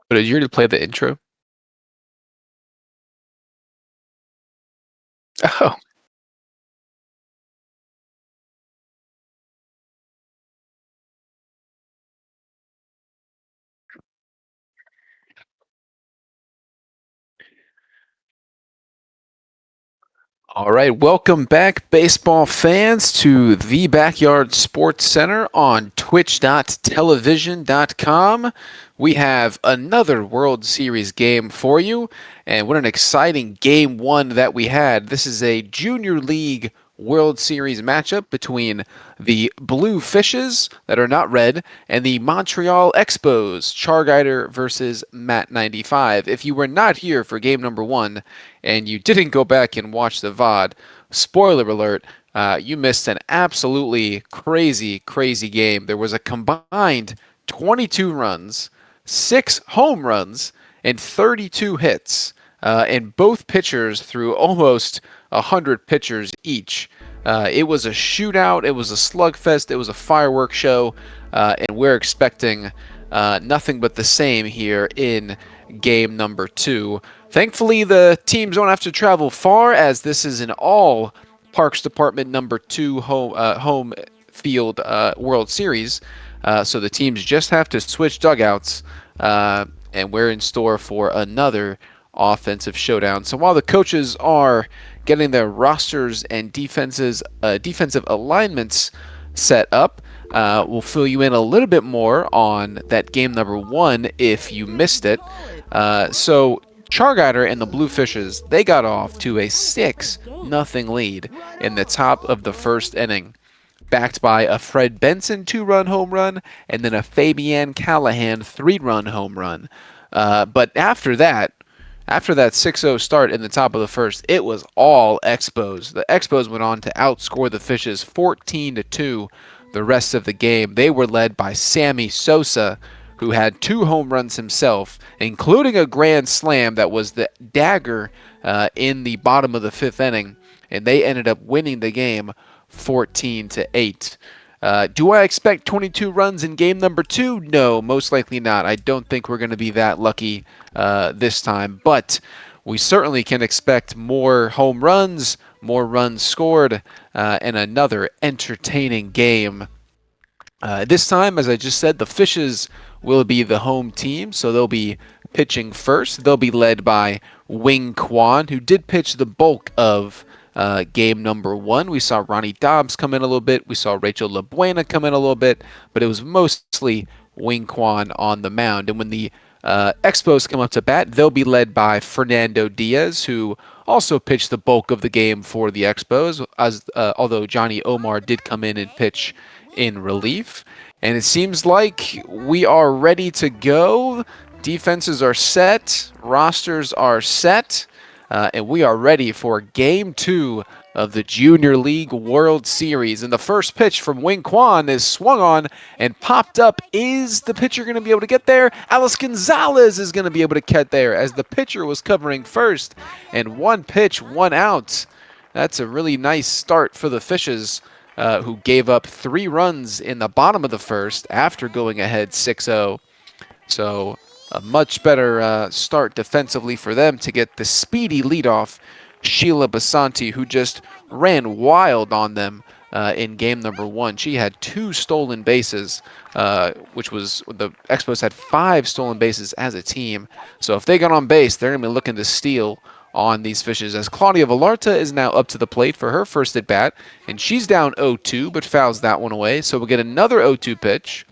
But did you already play the intro? Oh, all right. Welcome back, baseball fans, to the Backyard Sports Center on twitch.television.com. We have another World Series game for you, and what an exciting game one that we had. This is a Junior League World Series matchup between the Blue Fishes, that are not red, and the Montreal Expos, Charguyder versus Matt95. If you were not here for game number one and you didn't go back and watch the VOD, spoiler alert, you missed an absolutely crazy, crazy game. There was a combined 22 runs, 6 home runs, and 32 hits. And both pitchers threw almost 100 pitchers each. It was a shootout. It was a slugfest. It was a fireworks show. And we're expecting nothing but the same here in game number 2. Thankfully, the teams don't have to travel far, as this is an all Parks Department number 2 home field World Series. So the teams just have to switch dugouts, and we're in store for another offensive showdown. So while the coaches are getting their rosters and defensive alignments set up, we'll fill you in a little bit more on that game number 1 if you missed it. So Charguyder and the Blue Fishes, they got off to a 6-0 lead in the top of the first inning, backed by a Fred Benson 2-run home run and then a Fabian Callahan 3-run home run. But after that 6-0 start in the top of the first, it was all Expos. The Expos went on to outscore the Fishes 14-2 the rest of the game. They were led by Sammy Sosa, who had 2 home runs himself, including a grand slam that was the dagger in the bottom of the 5th inning, and they ended up winning the game 14-8. Do I expect 22 runs in game number 2? No, most likely not. I don't think we're going to be that lucky this time, but we certainly can expect more home runs, more runs scored, and another entertaining game. This time, as I just said, the Fishes will be the home team, so they'll be pitching first. They'll be led by Wing Kwan, who did pitch the bulk of game number 1. We saw Ronnie Dobbs come in a little bit. We saw Rachel LaBuena come in a little bit, but it was mostly Wing Kwan on the mound. And when the Expos come up to bat, they'll be led by Fernando Diaz, who also pitched the bulk of the game for the Expos, although Johnny Omar did come in and pitch in relief. And it seems like we are ready to go. Defenses are set. Rosters are set. And we are ready for Game 2 of the Junior League World Series. And the first pitch from Wing Kwan is swung on and popped up. Is the pitcher going to be able to get there? Alice Gonzalez is going to be able to get there, as the pitcher was covering first. And 1 pitch, 1 out. That's a really nice start for the Fishes, who gave up 3 runs in the bottom of the first after going ahead 6-0. So a much better start defensively for them to get the speedy leadoff, Sheila Basanti, who just ran wild on them in game number 1. She had 2 stolen bases, which was the Expos had 5 stolen bases as a team. So if they got on base, they're going to be looking to steal on these Fishes, as Claudia Vallarta is now up to the plate for her first at bat, and she's down 0-2 but fouls that one away. So we'll get another 0-2 pitch,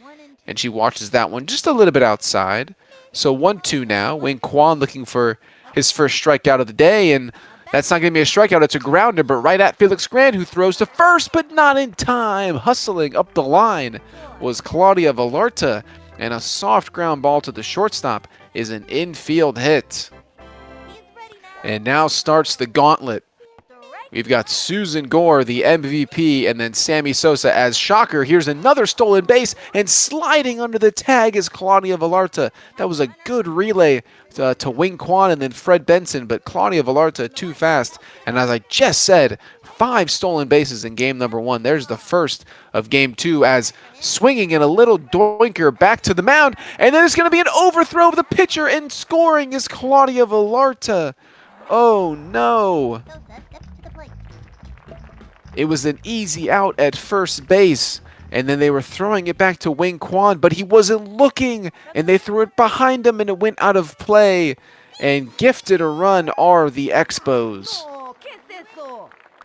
and she watches that one just a little bit outside. So 1-2 now. Wing Kwan looking for his first strikeout of the day, and that's not going to be a strikeout. It's a grounder, but right at Felix Grant, who throws to first, but not in time. Hustling up the line was Claudia Vallarta, and a soft ground ball to the shortstop is an infield hit. And now starts the gauntlet. We've got Susan Gore, the MVP, and then Sammy Sosa as shocker. Here's another stolen base, and sliding under the tag is Claudia Vallarta. That was a good relay to Wing Kwan and then Fred Benson, but Claudia Vallarta too fast. And as I just said, 5 stolen bases in game number 1. There's the first of game 2 as swinging in a little doinker back to the mound. And then it's going to be an overthrow of the pitcher, and scoring is Claudia Villarta. Oh, no. It was an easy out at first base. And then they were throwing it back to Wing Quan, but he wasn't looking. And they threw it behind him, and it went out of play. And gifted a run are the Expos.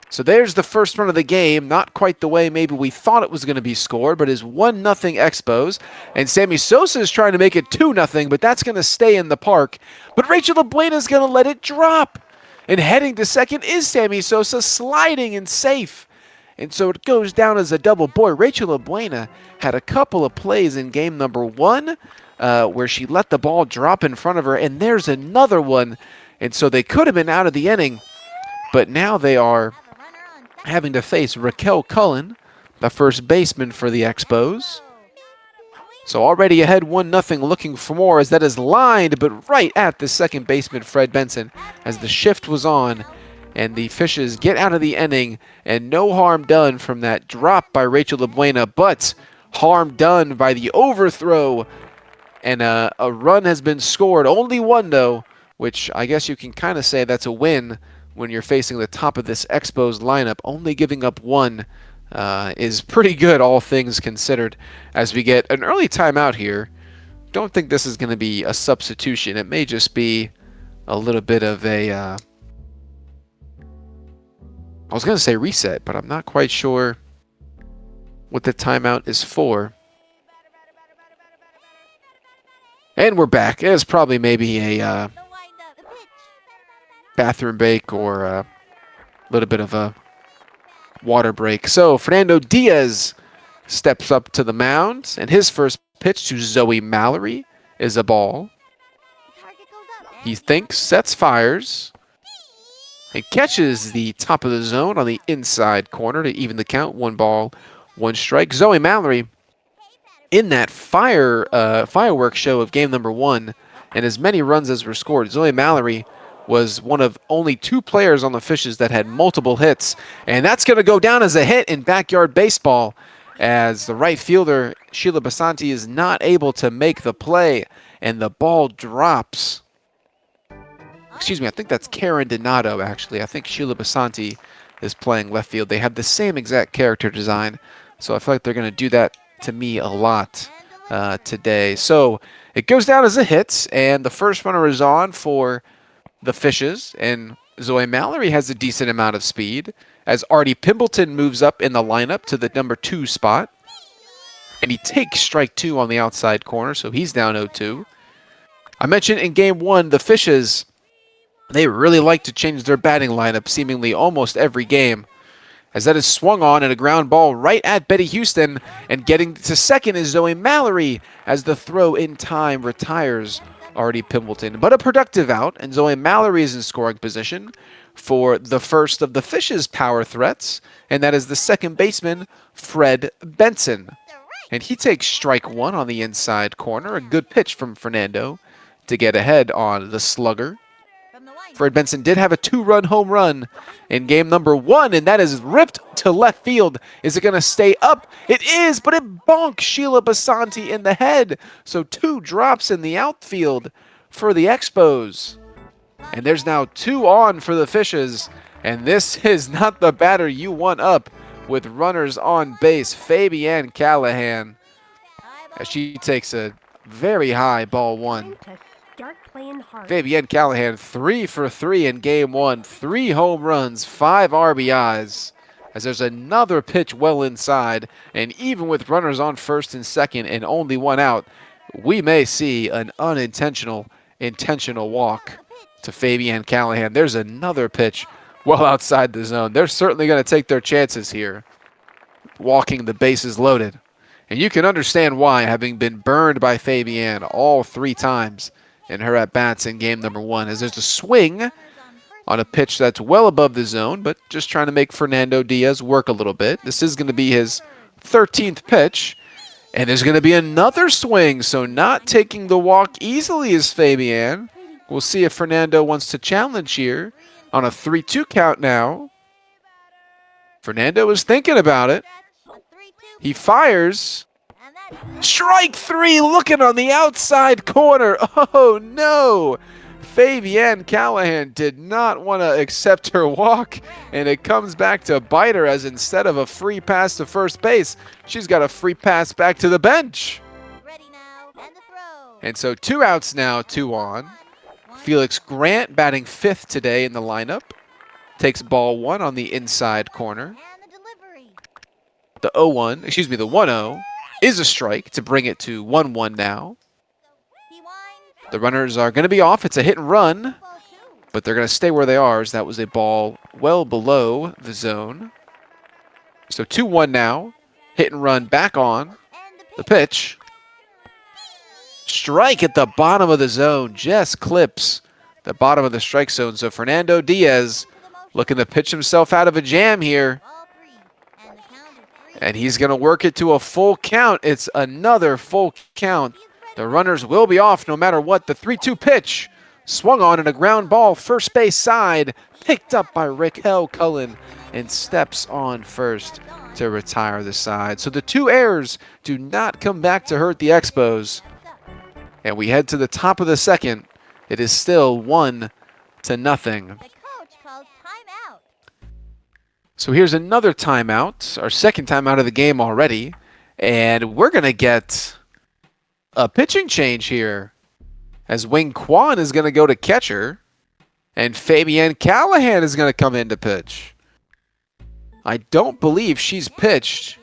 So there's the first run of the game. Not quite the way maybe we thought it was going to be scored, but is 1-0 Expos. And Sammy Sosa is trying to make it 2-0, but that's going to stay in the park. But Rachel Labuena is going to let it drop. And heading to second is Sammy Sosa, sliding and safe. And so it goes down as a double. Boy, Rachel Labuena had a couple of plays in game number 1 where she let the ball drop in front of her. And there's another one. And so they could have been out of the inning, but now they are having to face Raquel Cullen, the first baseman for the Expos. So already ahead 1-0, looking for more as that is lined, but right at the second baseman, Fred Benson, as the shift was on. And the Fishes get out of the inning, and no harm done from that drop by Rachel Labuena, but harm done by the overthrow. And a run has been scored, only one though, which I guess you can kind of say that's a win when you're facing the top of this Expos lineup. Only giving up one is pretty good, all things considered, as we get an early timeout here. Don't think this is going to be a substitution. It may just be a little bit of a, I was going to say reset, but I'm not quite sure what the timeout is for. And we're back. It's probably maybe a bathroom break or a little bit of a water break. So Fernando Diaz steps up to the mound, and his first pitch to Zoe Mallory is a ball. He thinks, sets, fires, and catches the top of the zone on the inside corner to even the count. 1 ball, 1 strike. Zoe Mallory in that fireworks show of game number 1, and as many runs as were scored, Zoe Mallory was one of only 2 players on the Fishes that had multiple hits. And that's going to go down as a hit in backyard baseball, as the right fielder, Sheila Basanti, is not able to make the play, and the ball drops. Excuse me, I think that's Karen Donato, actually. I think Sheila Basanti is playing left field. They have the same exact character design, so I feel like they're going to do that to me a lot today. So it goes down as a hit, and the first runner is on for the Fishes, and Zoe Mallory has a decent amount of speed as Artie Pimbleton moves up in the lineup to the number 2 spot. And he takes strike 2 on the outside corner, so he's down 0-2. I mentioned in game 1, the Fishes, they really like to change their batting lineup seemingly almost every game, as that is swung on and a ground ball right at Betty Houston, and getting to second is Zoe Mallory as the throw in time retires Artie Pimbleton. But a productive out, and Zoe Mallory is in scoring position for the first of the Fishes' power threats, and that is the second baseman, Fred Benson. And he takes strike 1 on the inside corner. A good pitch from Fernando to get ahead on the slugger. Fred Benson did have a 2-run home run in game number 1, and that is ripped to left field. Is it going to stay up? It is, but it bonks Sheila Basanti in the head. So 2 drops in the outfield for the Expos. And there's now 2 on for the Fishes, and this is not the batter you want up with runners on base. Fabienne Callahan, as she takes a very high ball 1. Fabienne Callahan, 3 for 3 in game 1. 3 home runs, 5 RBIs. As there's another pitch well inside, and even with runners on first and second and only 1 out, we may see an intentional walk to Fabienne Callahan. There's another pitch well outside the zone. They're certainly going to take their chances here, walking the bases loaded. And you can understand why, having been burned by Fabienne all 3 times in her at-bats in game number 1, as there's a swing on a pitch that's well above the zone, but just trying to make Fernando Diaz work a little bit. This is going to be his 13th pitch, and there's going to be another swing, so not taking the walk easily is Fabienne. We'll see if Fernando wants to challenge here on a 3-2 count now. Fernando was thinking about it. He fires. Strike three, looking on the outside corner. Oh no! Fabienne Callahan did not want to accept her walk, and it comes back to bite her, as instead of a free pass to first base, she's got a free pass back to the bench. And so 2 outs now, 2 on. Felix Grant batting 5th today in the lineup. Takes ball 1 on the inside corner. The 0-1, excuse me, the 1-0 is a strike to bring it to 1-1 now. The runners are going to be off. It's a hit and run, but they're going to stay where they are, as that was a ball well below the zone. So 2-1 now. Hit and run back on. The pitch. Strike at the bottom of the zone. Just clips the bottom of the strike zone. So Fernando Diaz looking to pitch himself out of a jam here. And he's going to work it to a full count. It's another full count. The runners will be off no matter what. The 3-2 pitch swung on, and a ground ball first base side, picked up by Raquel Cullen, and steps on first to retire the side. So the 2 errors do not come back to hurt the Expos. And we head to the top of the second. It is still 1-0. So here's another timeout, our second timeout of the game already. And we're going to get a pitching change here, as Wing Kwan is going to go to catcher, and Fabienne Callahan is going to come in to pitch. I don't believe she's pitched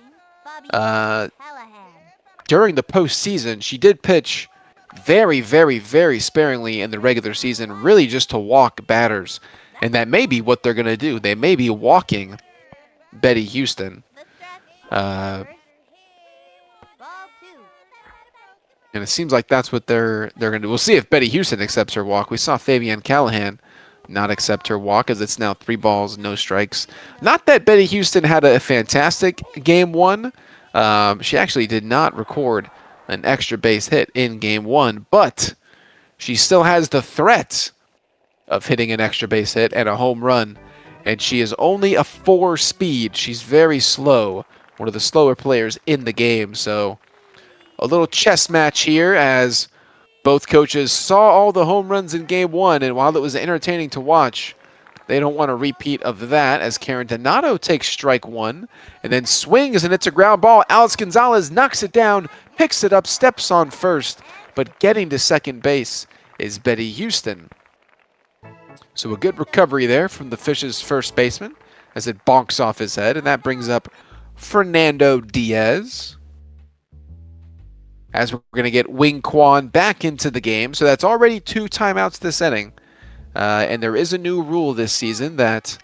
during the postseason. She did pitch very, very, very sparingly in the regular season, really just to walk batters. And that may be what they're going to do. They may be walking Betty Houston. And it seems like that's what they're going to do. We'll see if Betty Houston accepts her walk. We saw Fabienne Callahan not accept her walk, as it's now 3 balls, no strikes. Not that Betty Houston had a fantastic game 1. She actually did not record an extra base hit in game 1, but she still has the threat of hitting an extra base hit and a home run. And she is only a 4 speed. She's very slow, one of the slower players in the game. So a little chess match here, as both coaches saw all the home runs in game 1, and while it was entertaining to watch, they don't want a repeat of that, as Karen Donato takes strike 1 and then swings, and it's a ground ball. Alex Gonzalez knocks it down, picks it up, steps on first, but getting to second base is Betty Houston. So a good recovery there from the Fish's first baseman as it bonks off his head, and that brings up Fernando Diaz, as we're going to get Wing Kwan back into the game. So that's already 2 timeouts this inning. And there is a new rule this season that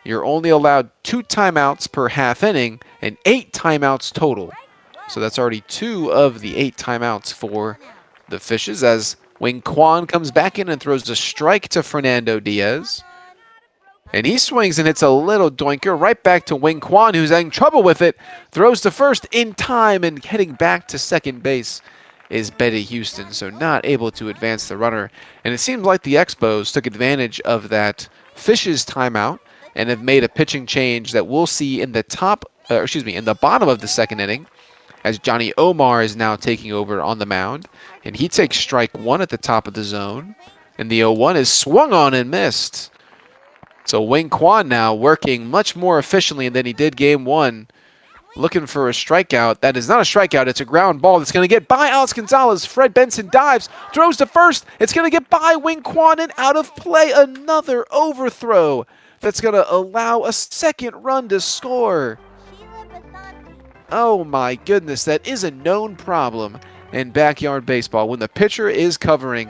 you're only allowed 2 timeouts per half inning and 8 timeouts total. So that's already 2 of the 8 timeouts for the Fishes, as Wing Kwan comes back in and throws a strike to Fernando Diaz. And he swings and hits a little doinker right back to Wing Kwan, who's having trouble with it. Throws to first in time, and heading back to second base is Betty Houston, so not able to advance the runner. And it seems like the Expos took advantage of that Fish's timeout and have made a pitching change that we'll see in the in the bottom of the second inning, as Johnny Omar is now taking over on the mound. And he takes strike 1 at the top of the zone. And the 0-1 is swung on and missed. So Wing Kwan now working much more efficiently than he did game 1. Looking for a strikeout. That is not a strikeout. It's a ground ball that's going to get by Alex Gonzalez. Fred Benson dives, throws to first. It's going to get by Wing Kwan and out of play. Another overthrow that's going to allow a second run to score. Oh my goodness, that is a known problem in backyard baseball. When the pitcher is covering,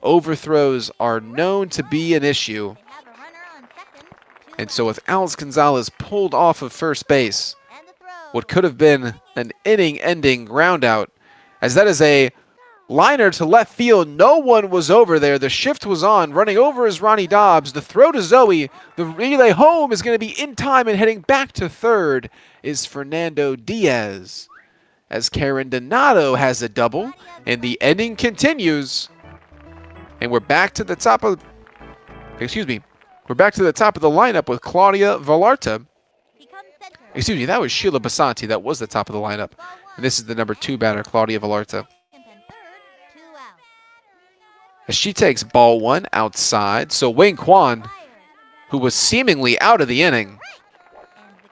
overthrows are known to be an issue. And so with Alex Gonzalez pulled off of first base, what could have been an inning-ending groundout, as that is a liner to left field. No one was over there. The shift was on. Running over is Ronnie Dobbs. The throw to Zoe. The relay home is going to be in time, and heading back to third is Fernando Diaz, as Karen Donato has a double, and the inning continues. And we're back to the top of, we're back to the top of the lineup with Claudia Vallarta. Excuse me, that was Sheila Basanti. That was the top of the lineup. And this is the number 2 batter, Claudia Vallarta. As she takes ball 1 outside, so Wing Quan, who was seemingly out of the inning,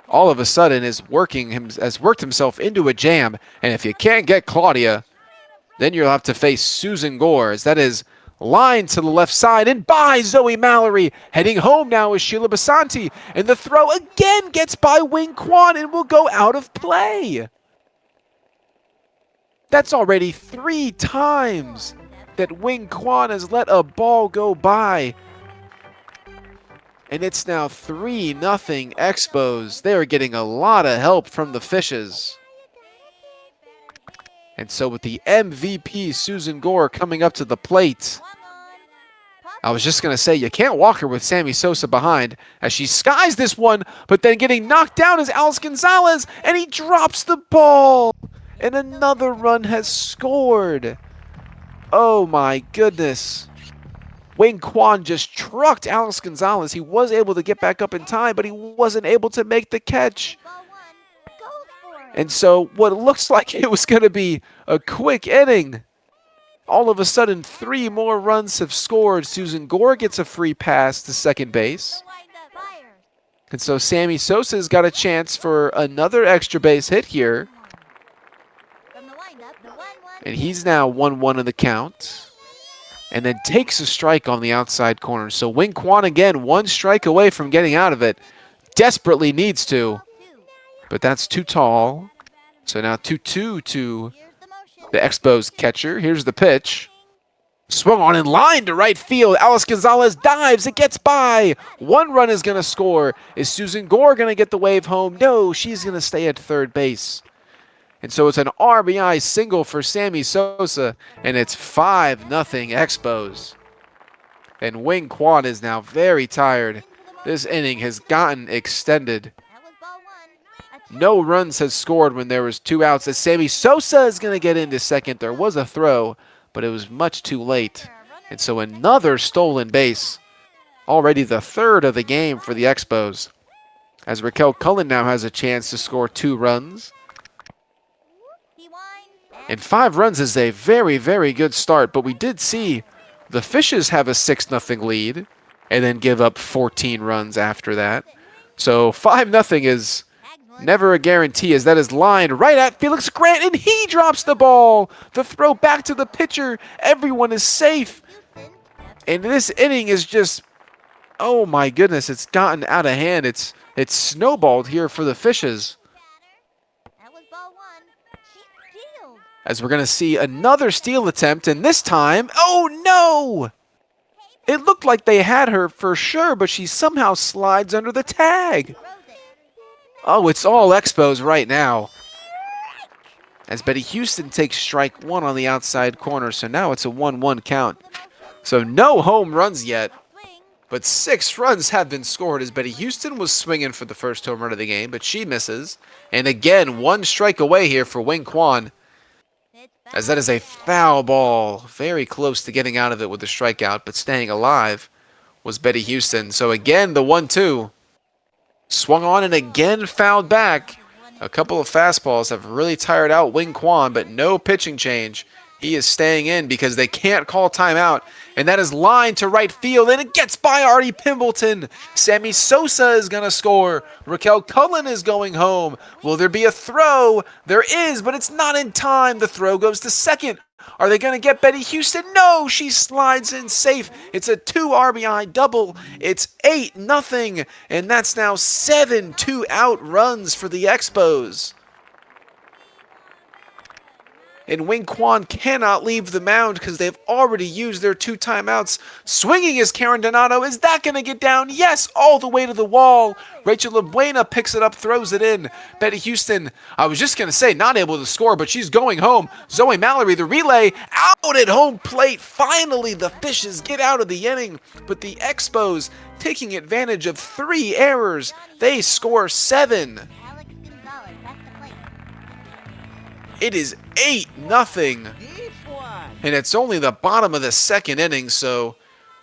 all of a sudden has worked himself into a jam. And if you can't get Claudia, then you'll have to face Susan Gore, as that is line to the left side and by Zoe Mallory. Heading home now is Sheila Basanti, and the throw again gets by Wing Quan and will go out of play. That's already 3 times that Wing Quan has let a ball go by. And it's now 3-0 Expos. They are getting a lot of help from the Fishes. And so with the MVP, Susan Gore, coming up to the plate, I was just going to say, you can't walk her with Sammy Sosa behind, as she skies this one, but then getting knocked down is Alice Gonzalez, and he drops the ball. And another run has scored. Oh my goodness. Wing Quan just trucked Alice Gonzalez. He was able to get back up in time, but he wasn't able to make the catch. And so what looks like it was going to be a quick inning, all of a sudden 3 more runs have scored. Susan Gore gets a free pass to second base. And so Sammy Sosa's got a chance for another extra base hit here. And he's now 1-1 in the count. And then takes a strike on the outside corner. So Wing Quan again, 1 strike away from getting out of it. Desperately needs to. But that's too tall. So now 2-2 to the Expos catcher. Here's the pitch. Swung on in line to right field. Alice Gonzalez dives. It gets by. 1 run is going to score. Is Susan Gore going to get the wave home? No, she's going to stay at third base. And so it's an RBI single for Sammy Sosa, and it's 5-0 Expos. And Wing Quan is now very tired. This inning has gotten extended. No runs has scored when there was 2 outs, as Sammy Sosa is going to get into second. There was a throw, but it was much too late. And so another stolen base. Already the 3rd of the game for the Expos. As Raquel Cullen now has a chance to score 2 runs. And 5 runs is a very, very good start, but we did see the Fishes have a 6-0 lead and then give up 14 runs after that. So 5-0 is never a guarantee, as that is lined right at Felix Grant, and he drops the ball. The throw back to the pitcher. Everyone is safe. And this inning is just, oh my goodness, it's gotten out of hand. It's snowballed here for the Fishes. As we're going to see another steal attempt, and this time, oh no! It looked like they had her for sure, but she somehow slides under the tag. Oh, it's all Expos right now. As Betty Houston takes strike 1 on the outside corner, so now it's a 1-1 count. So no home runs yet, but 6 runs have been scored, as Betty Houston was swinging for the first home run of the game, but she misses. And again, 1 strike away here for Wing Quan, as that is a foul ball. Very close to getting out of it with the strikeout, but staying alive was Betty Houston. So again, the 1-2. Swung on and again fouled back. A couple of fastballs have really tired out Wing Quan, but no pitching change. He is staying in because they can't call timeout. And that is lined to right field, and it gets by Artie Pimbleton. Sammy Sosa is going to score. Raquel Cullen is going home. Will there be a throw? There is, but it's not in time. The throw goes to second. Are they going to get Betty Houston? No, she slides in safe. It's a 2 RBI double. It's 8-0, and that's now 7 2-out runs for the Expos. And Wing Quan cannot leave the mound because they've already used their 2 timeouts. Swinging is Karen Donato. Is that going to get down? Yes, all the way to the wall. Rachel Labuena picks it up, throws it in. Betty Houston, I was just going to say, not able to score, but she's going home. Zoe Mallory, the relay, out at home plate. Finally, the Fishes get out of the inning, but the Expos, taking advantage of 3 errors, they score 7. It is 8-0, and it's only the bottom of the 2nd inning, so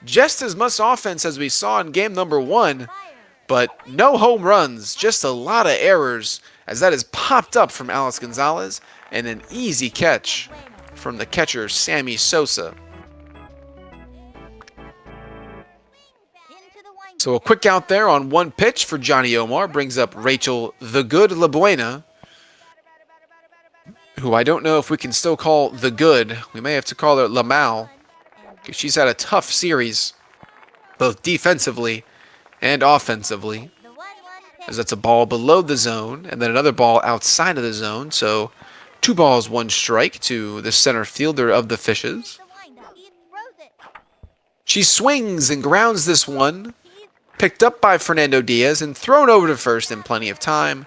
just as much offense as we saw in game number 1, but no home runs, just a lot of errors, as that is popped up from Alex Gonzalez, and an easy catch from the catcher, Sammy Sosa. So a quick out there on one pitch for Johnny Omar brings up Rachel the Good Labuena, who I don't know if we can still call the Good. We may have to call her Lamal, because she's had a tough series, both defensively and offensively, as that's a ball below the zone, and then another ball outside of the zone. So 2 balls, 1 strike to the center fielder of the Fishes. She swings and grounds this one, picked up by Fernando Diaz and thrown over to first in plenty of time.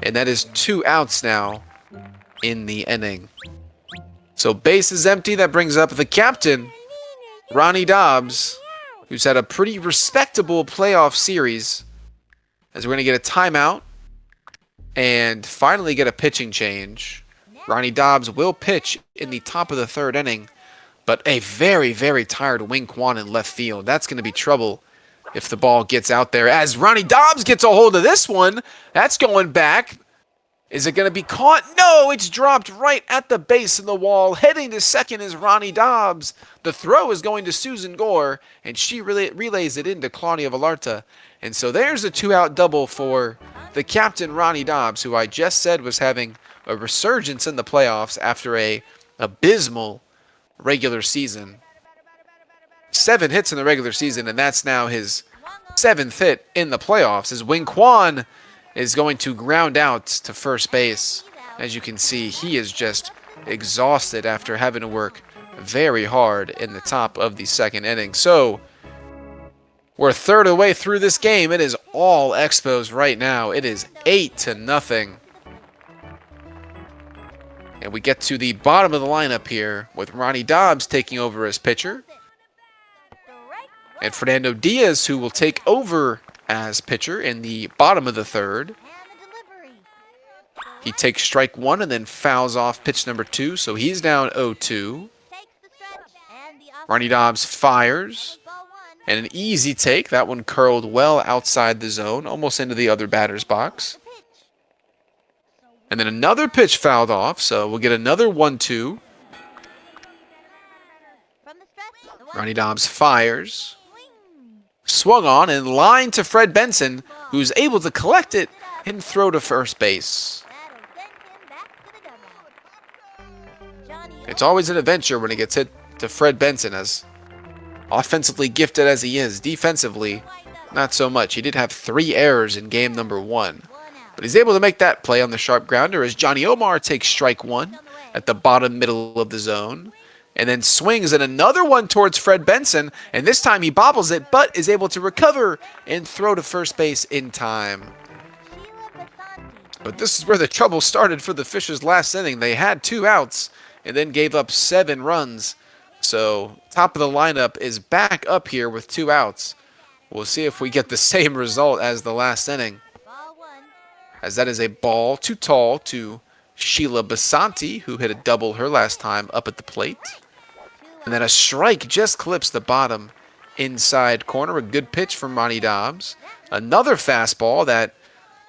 And that is 2 outs now in the inning. So base is empty. That brings up the captain, Ronnie Dobbs, who's had a pretty respectable playoff series, as we're going to get a timeout and finally get a pitching change. Ronnie Dobbs will pitch in the top of the 3rd inning, but a very, very tired Wing Kwan in left field. That's going to be trouble if the ball gets out there, as Ronnie Dobbs gets a hold of this one. That's going back. Is it going to be caught? No, it's dropped right at the base of the wall. Heading to second is Ronnie Dobbs. The throw is going to Susan Gore, and she relays it into Claudia Vallarta. And so there's a 2-out double for the captain, Ronnie Dobbs, who I just said was having a resurgence in the playoffs after a abysmal regular season. 7 hits in the regular season, and that's now his 7th hit in the playoffs, as Wing Kwan is going to ground out to first base. As you can see, he is just exhausted after having to work very hard in the top of the 2nd inning. So we're 1/3 of the way through this game. It is all Expos right now. It is 8-0. And we get to the bottom of the lineup here with Ronnie Dobbs taking over as pitcher, and Fernando Diaz, who will take over as pitcher in the bottom of the 3rd. He takes strike 1 and then fouls off pitch number 2, so he's down 0-2. Ronnie Dobbs fires, and an easy take. That one curled well outside the zone, almost into the other batter's box. And then another pitch fouled off, so we'll get another 1-2. Ronnie Dobbs fires. Swung on and lined to Fred Benson, who's able to collect it and throw to first base. It's always an adventure when it gets hit to Fred Benson, as offensively gifted as he is. Defensively, not so much. He did have 3 errors in game number 1. But he's able to make that play on the sharp grounder as Johnny Omar takes strike 1 at the bottom middle of the zone, and then swings at another one towards Fred Benson, and this time he bobbles it, but is able to recover and throw to first base in time. But this is where the trouble started for the Fishes last inning. They had 2 outs and then gave up 7 runs. So top of the lineup is back up here with 2 outs. We'll see if we get the same result as the last inning, as that is a ball too tall to Sheila Basanti, who hit a double her last time up at the plate. And then a strike just clips the bottom inside corner. A good pitch from Ronnie Dobbs. Another fastball that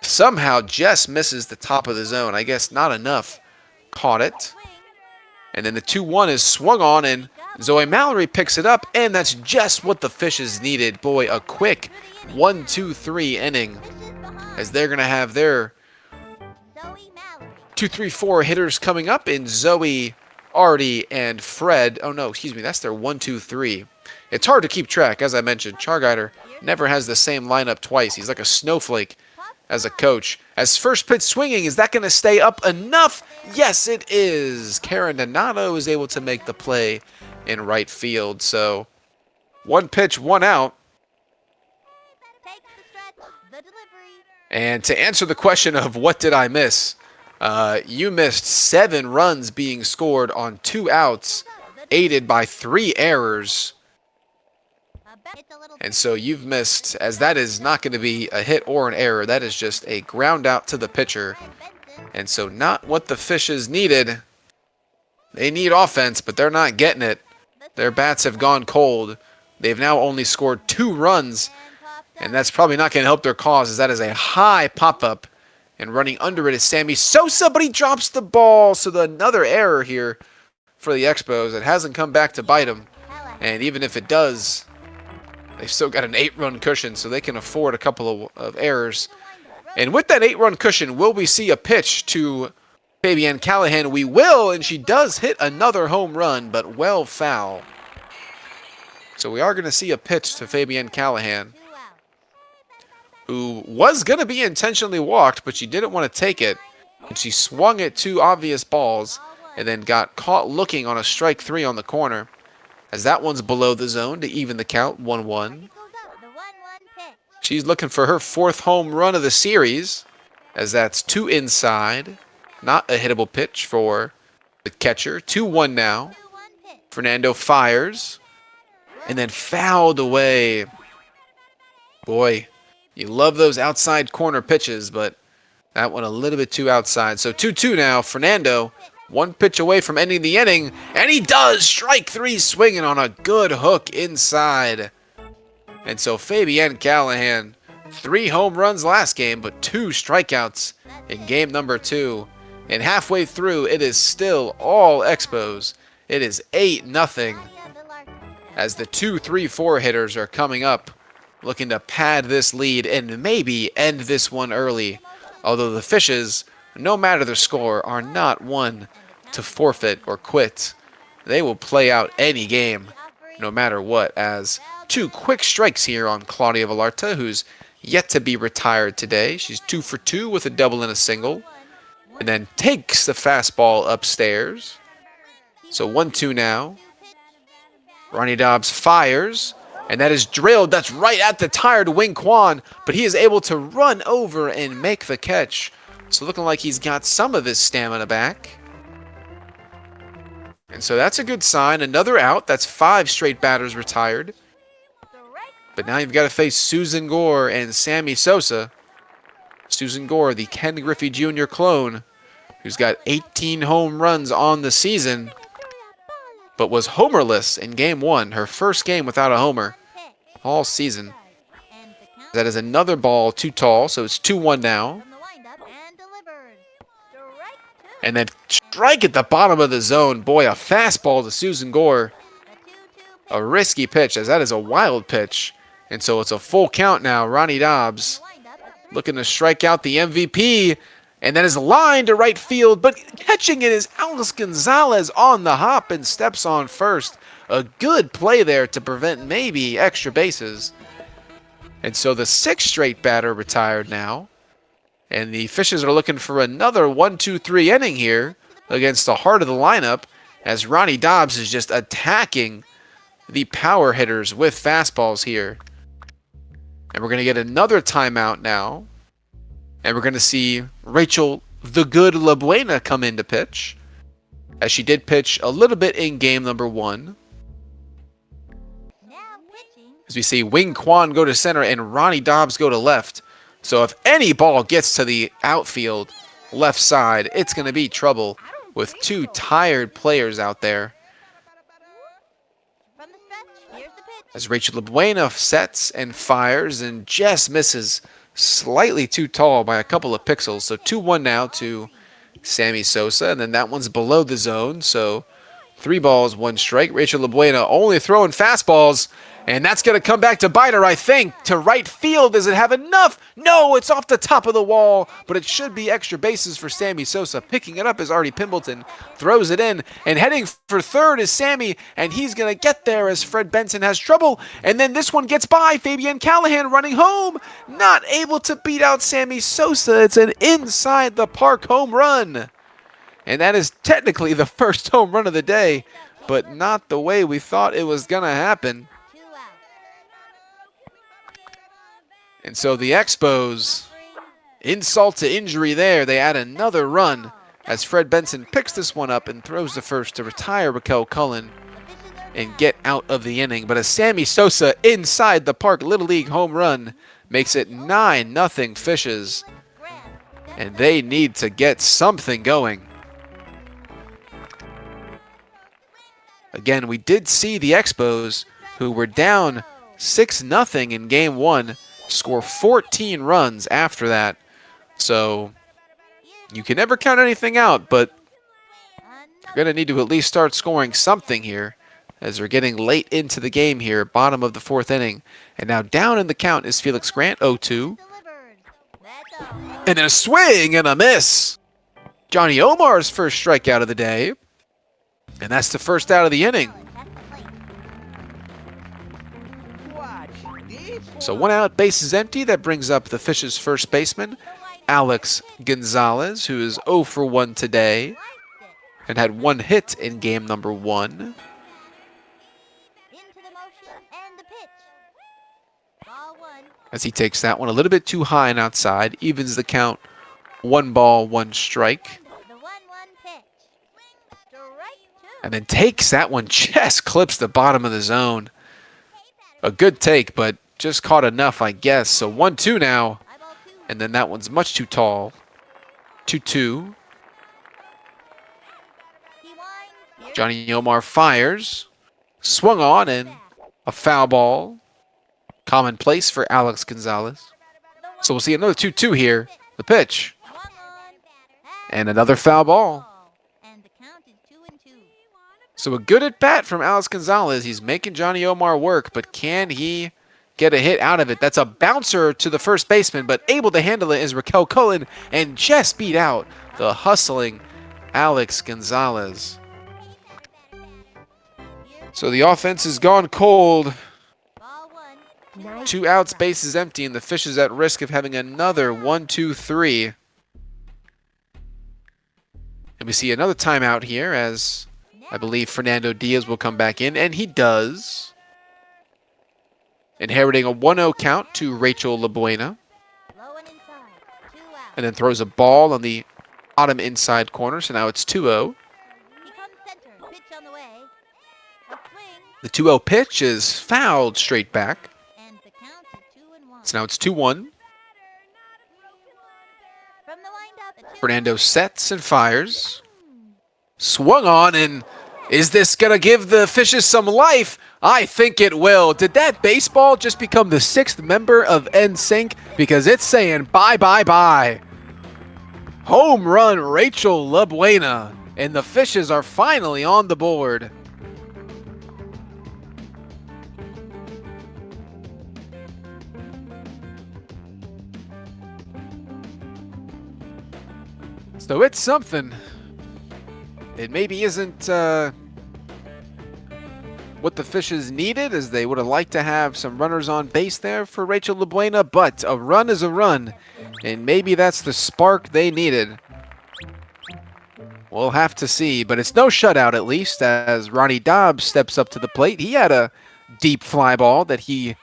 somehow just misses the top of the zone. I guess not enough caught it. And then the 2-1 is swung on, and Zoe Mallory picks it up, and that's just what the Fishes needed. Boy, a quick 1-2-3 inning, as they're going to have their 2, 3, 4 hitters coming up in Zoe, Artie, and Fred. Oh, no, excuse me. That's their 1, 2, 3. It's hard to keep track. As I mentioned, Charguyder never has the same lineup twice. He's like a snowflake as a coach. As first pitch swinging, is that going to stay up enough? Yes, it is. Karen Donato is able to make the play in right field. So 1 pitch, 1 out. And to answer the question of what did I miss, you missed 7 runs being scored on 2 outs, aided by 3 errors. And so you've missed, as that is not going to be a hit or an error. That is just a ground out to the pitcher. And so not what the Fishes needed. They need offense, but they're not getting it. Their bats have gone cold. They've now only scored 2 runs And that's probably not going to help their cause, as that is a high pop-up. And running under it is Sammy Sosa, but he drops the ball. So another error here for the Expos. It hasn't come back to bite them. And even if it does, they've still got an 8-run cushion, so they can afford a couple of errors. And with that 8-run cushion, will we see a pitch to Fabienne Callahan? We will, and she does hit another home run, but well foul. So we are going to see a pitch to Fabienne Callahan, who was going to be intentionally walked, but she didn't want to take it. And she swung at 2 obvious balls and then got caught looking on a strike 3 on the corner, as that one's below the zone to even the count, 1-1. She's looking for her 4th home run of the series, as that's 2 inside. Not a hittable pitch for the catcher. 2-1 now. Fernando fires and then fouled away. Boy, you love those outside corner pitches, but that one a little bit too outside. So 2-2 now. Fernando, 1 pitch away from ending the inning, and he does. Strike 3 swinging on a good hook inside. And so Fabienne Callahan, 3 home runs last game, but 2 strikeouts in game number 2. And halfway through, it is still all Expos. It is 8-0 as the 2, 3, 4 hitters are coming up, looking to pad this lead and maybe end this one early. Although the Fishes, no matter the score, are not one to forfeit or quit. They will play out any game, no matter what, as 2 quick strikes here on Claudia Villarta, who's yet to be retired today. She's 2 for 2 with a double and a single, and then takes the fastball upstairs. So 1-2 now. Ronnie Dobbs fires, and that is drilled. That's right at the tired Wing Kwan, but he is able to run over and make the catch. So looking like he's got some of his stamina back. And so that's a good sign. Another out. That's 5 straight batters retired. But now you've got to face Susan Gore and Sammy Sosa. Susan Gore, the Ken Griffey Jr. clone, who's got 18 home runs on the season, but was homerless in game 1, her first game without a homer all season. That is another ball too tall, so it's 2-1 now. And then strike at the bottom of the zone. Boy, a fastball to Susan Gore. A risky pitch, as that is a wild pitch. And so it's a full count now. Ronnie Dobbs looking to strike out the MVP. And that is lined to right field, but catching it is Alice Gonzalez on the hop and steps on first. A good play there to prevent maybe extra bases. And so the 6th straight batter retired now. And the Fishes are looking for another 1-2-3 inning here against the heart of the lineup, as Ronnie Dobbs is just attacking the power hitters with fastballs here. And we're going to get another timeout now. And we're going to see Rachel the Good La Buena come in to pitch, as she did pitch a little bit in game number 1. As we see Wing Kwan go to center and Ronnie Dobbs go to left. So if any ball gets to the outfield left side, it's going to be trouble with 2 tired players out there. As Rachel La Buena sets and fires and just misses, slightly too tall by a couple of pixels. So 2-1 now to Sammy Sosa, and then that one's below the zone. So 3 balls, 1 strike. Rachel La Buena only throwing fastballs, and that's going to come back to bite her, I think, to right field. Does it have enough? No, it's off the top of the wall, but it should be extra bases for Sammy Sosa. Picking it up is Artie Pimbleton, throws it in, and heading for third is Sammy, and he's going to get there as Fred Benson has trouble, and then this one gets by. Fabienne Callahan running home, not able to beat out Sammy Sosa. It's an inside the park home run, and that is technically the first home run of the day, but not the way we thought it was going to happen. And so the Expos, insult to injury there, they add another run as Fred Benson picks this one up and throws the first to retire Raquel Cullen and get out of the inning. But a Sammy Sosa inside the park Little League home run makes it 9-0 Fishes. And they need to get something going. Again, we did see the Expos, who were down 6-0 in game 1, score 14 runs after that. So you can never count anything out, but you're going to need to at least start scoring something here as we're getting late into the game here, bottom of the 4th inning. And now down in the count is Felix Grant, 0-2. And then a swing and a miss. Johnny Omar's first strikeout of the day. And that's the first out of the inning. So 1 out, bases empty. That brings up the Fish's first baseman, Alex Gonzalez, who is 0 for 1 today and had 1 hit in game number 1. As he takes that one a little bit too high and outside, evens the count, 1 ball, 1 strike. And then takes that one, just clips the bottom of the zone. A good take, but just caught enough, I guess. So 1-2 now. And then that one's much too tall. 2-2. Johnny Omar fires. Swung on and a foul ball. Commonplace for Alex Gonzalez. So we'll see another 2-2 here. The pitch. And another foul ball. So a good at bat from Alex Gonzalez. He's making Johnny Omar work, but can he get a hit out of it? That's a bouncer to the first baseman, but able to handle it is Raquel Cullen and just beat out the hustling Alex Gonzalez. So the offense has gone cold. 2 outs, bases empty, and the Fish is at risk of having another 1-2-3. And we see another timeout here as I believe Fernando Diaz will come back in, and he does. Inheriting a 1-0 count to Rachel Labuena. And then throws a ball on the bottom inside corner, so now it's 2-0. The 2-0 pitch is fouled straight back. So now it's 2-1. Fernando sets and fires. Swung on, and is this going to give the Fishes some life? I think it will. Did that baseball just become the 6th member of NSYNC? Because it's saying bye, bye, bye. Home run Rachel Labuena, and the Fishes are finally on the board. So it's something. It maybe isn't what the Fishes needed, as they would have liked to have some runners on base there for Rachel Labuena, but a run is a run, and maybe that's the spark they needed. We'll have to see, but it's no shutout at least, as Ronnie Dobbs steps up to the plate. He had a deep fly ball that he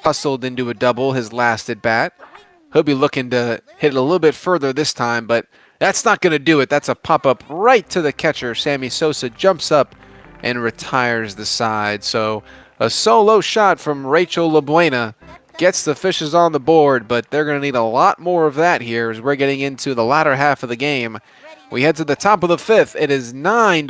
hustled into a double his last at bat. He'll be looking to hit it a little bit further this time, but that's not going to do it. That's a pop-up right to the catcher. Sammy Sosa jumps up and retires the side. So a solo shot from Rachel Labuena gets the Fishes on the board, but they're going to need a lot more of that here as we're getting into the latter half of the game. We head to the top of the 5th. It is 9-1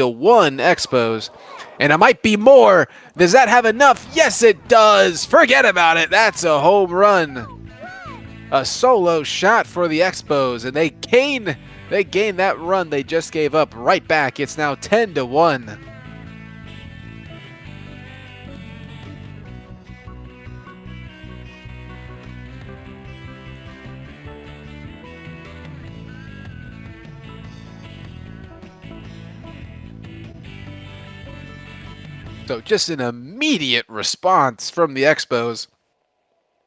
Expos. And it might be more. Does that have enough? Yes, it does. Forget about it. That's a home run. A solo shot for the Expos, and they gain that run they just gave up right back. It's now 10-1. So just an immediate response from the Expos.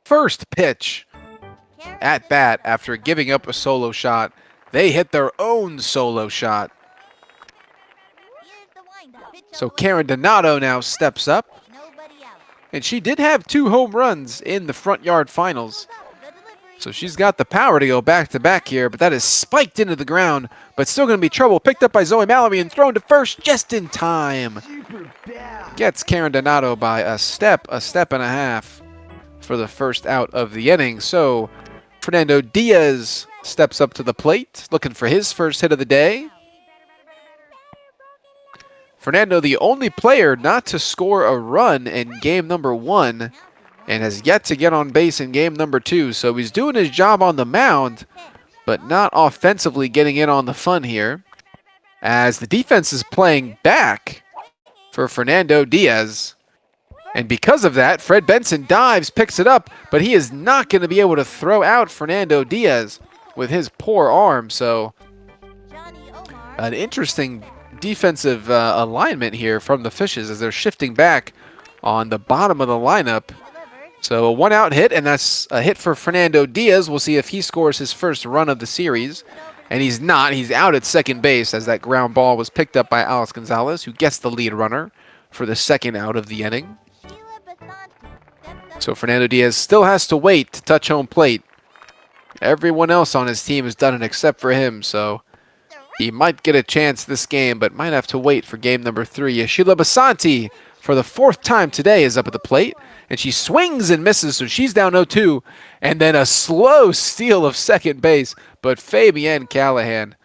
First pitch at bat after giving up a solo shot. They hit their own solo shot. So Karen Donato now steps up. And she did have 2 home runs in the front yard finals. So she's got the power to go back-to-back here, but that is spiked into the ground, but still going to be trouble. Picked up by Zoe Mallory and thrown to first just in time. Gets Karen Donato by a step and a half for the first out of the inning. So Fernando Diaz steps up to the plate, looking for his first hit of the day. Fernando, the only player not to score a run in game number 1, and has yet to get on base in game number 2. So he's doing his job on the mound, but not offensively getting in on the fun here, as the defense is playing back for Fernando Diaz. And because of that, Fred Benson dives, picks it up, but he is not going to be able to throw out Fernando Diaz with his poor arm. So an interesting defensive alignment here from the Fishes as they're shifting back on the bottom of the lineup. So a 1-out hit, and that's a hit for Fernando Diaz. We'll see if he scores his first run of the series. And he's not. He's out at second base as that ground ball was picked up by Alex Gonzalez, who gets the lead runner for the second out of the inning. So Fernando Diaz still has to wait to touch home plate. Everyone else on his team has done it except for him, so he might get a chance this game, but might have to wait for game number 3. Sheila Basanti, for the 4th time today, is up at the plate, and she swings and misses, so she's down 0-2, and then a slow steal of second base, but Fabienne Callahan,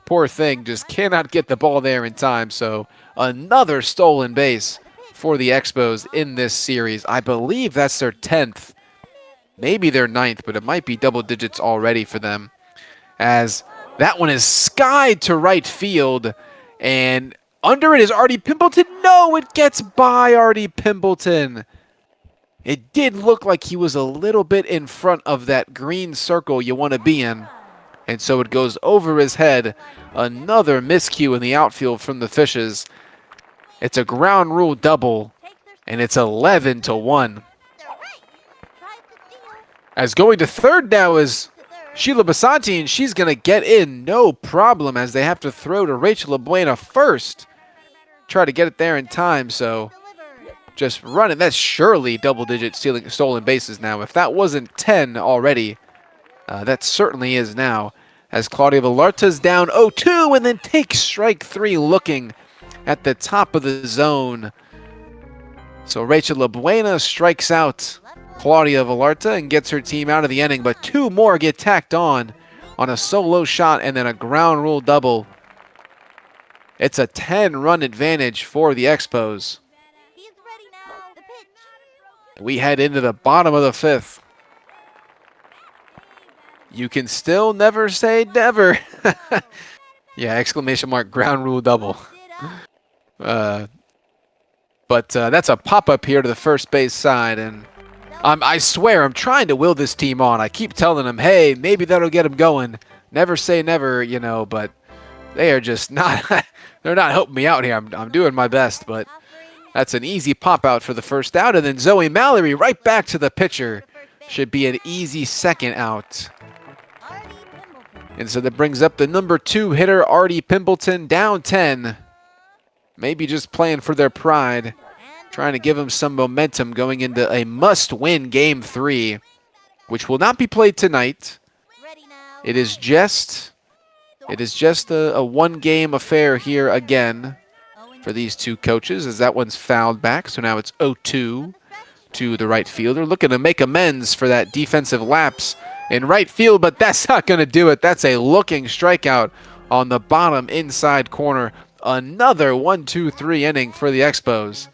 poor thing, just cannot get the ball there in time, so another stolen base for the Expos in this series. I believe that's their 10th, maybe their 9th, but it might be double digits already for them, as that one is skied to right field, and under it is Artie Pimpleton. No, it gets by Artie Pimpleton. It did look like he was a little bit in front of that green circle you want to be in, and so it goes over his head. Another miscue in the outfield from the Fishes. It's a ground rule double, and it's 11-1. As going to third now is Sheila Basanti, and she's going to get in no problem as they have to throw to Rachel Abuena first. Try to get it there in time, so just running. That's surely double-digit stolen bases now. If that wasn't 10 already, that certainly is now. As Claudia Villarta's down 0-2 and then takes strike 3 looking at the top of the zone. So Rachel Abuena strikes out Claudia Villarta and gets her team out of the inning, but 2 more get tacked on a solo shot and then a ground rule double. It's a 10-run advantage for the Expos. We head into the bottom of the 5th. You can still never say never. Yeah, exclamation mark, ground rule double. But that's a pop-up here to the first base side, and I swear I'm trying to will this team on. I keep telling them, hey, maybe that'll get them going. Never say never, you know, but they are just not, they're not helping me out here. I'm doing my best, but that's an easy pop-out for the first out, and then Zoe Mallory right back to the pitcher. Should be an easy second out. And so that brings up the number 2 hitter, Artie Pimpleton, down 10. Maybe just playing for their pride, trying to give them some momentum going into a must-win Game 3, which will not be played tonight. It is just a one-game affair here again for these two coaches, as that one's fouled back. So now it's 0-2 to the right fielder, looking to make amends for that defensive lapse in right field, but that's not going to do it. That's a looking strikeout on the bottom inside corner. Another 1-2-3 inning for the Expos.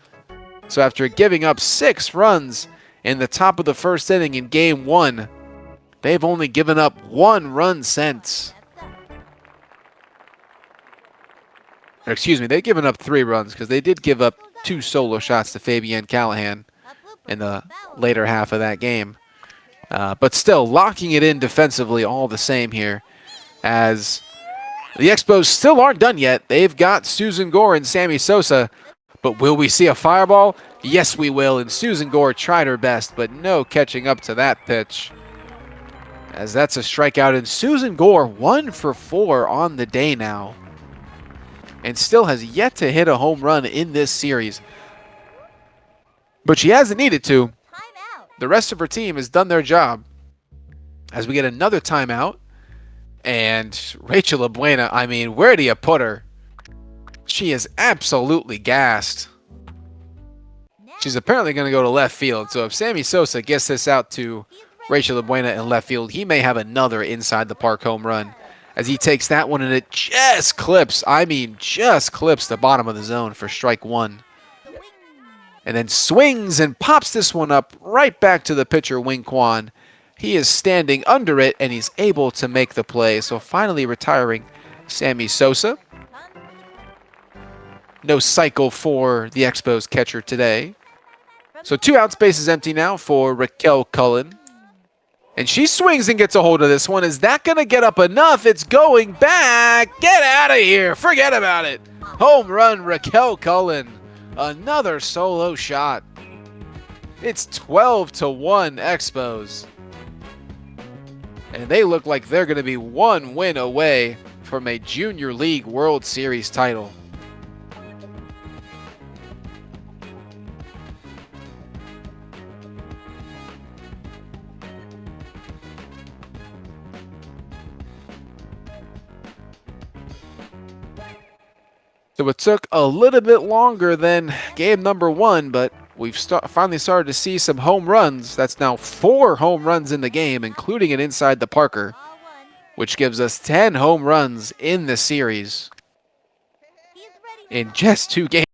So after giving up 6 runs in the top of the first inning in Game 1, they've only given up 1 run since. Excuse me, they've given up 3 runs because they did give up 2 solo shots to Fabienne Callahan in the later half of that game. But still, locking it in defensively all the same here, as the Expos still aren't done yet. They've got Susan Gore and Sammy Sosa, but will we see a fireball? Yes, we will, and Susan Gore tried her best, but no catching up to that pitch, as that's a strikeout, and Susan Gore 1 for 4 on the day now, and still has yet to hit a home run in this series. But she hasn't needed to. The rest of her team has done their job. As we get another timeout, and Rachel Abuena, I mean, where do you put her? She is absolutely gassed. She's apparently going to go to left field, so if Sammy Sosa gets this out to Rachel Abuena in left field, he may have another inside the park home run, as he takes that one and it just clips, I mean just clips the bottom of the zone for strike 1. and then swings and pops this one up right back to the pitcher, Wing Kwan. He is standing under it, and he's able to make the play, so finally retiring Sammy Sosa. No cycle for the Expos catcher today. So 2 outs, bases empty now for Raquel Cullen. And she swings and gets a hold of this one. Is that going to get up enough? It's going back. Get out of here. Forget about it. Home run, Raquel Cullen. Another solo shot. It's 12-1 Expos. And they look like they're going to be 1 win away from a Junior League World Series title. So it took a little bit longer than game number 1, but we've finally started to see some home runs. That's now 4 home runs in the game, including an inside the Parker, which gives us 10 home runs in the series in just 2 games.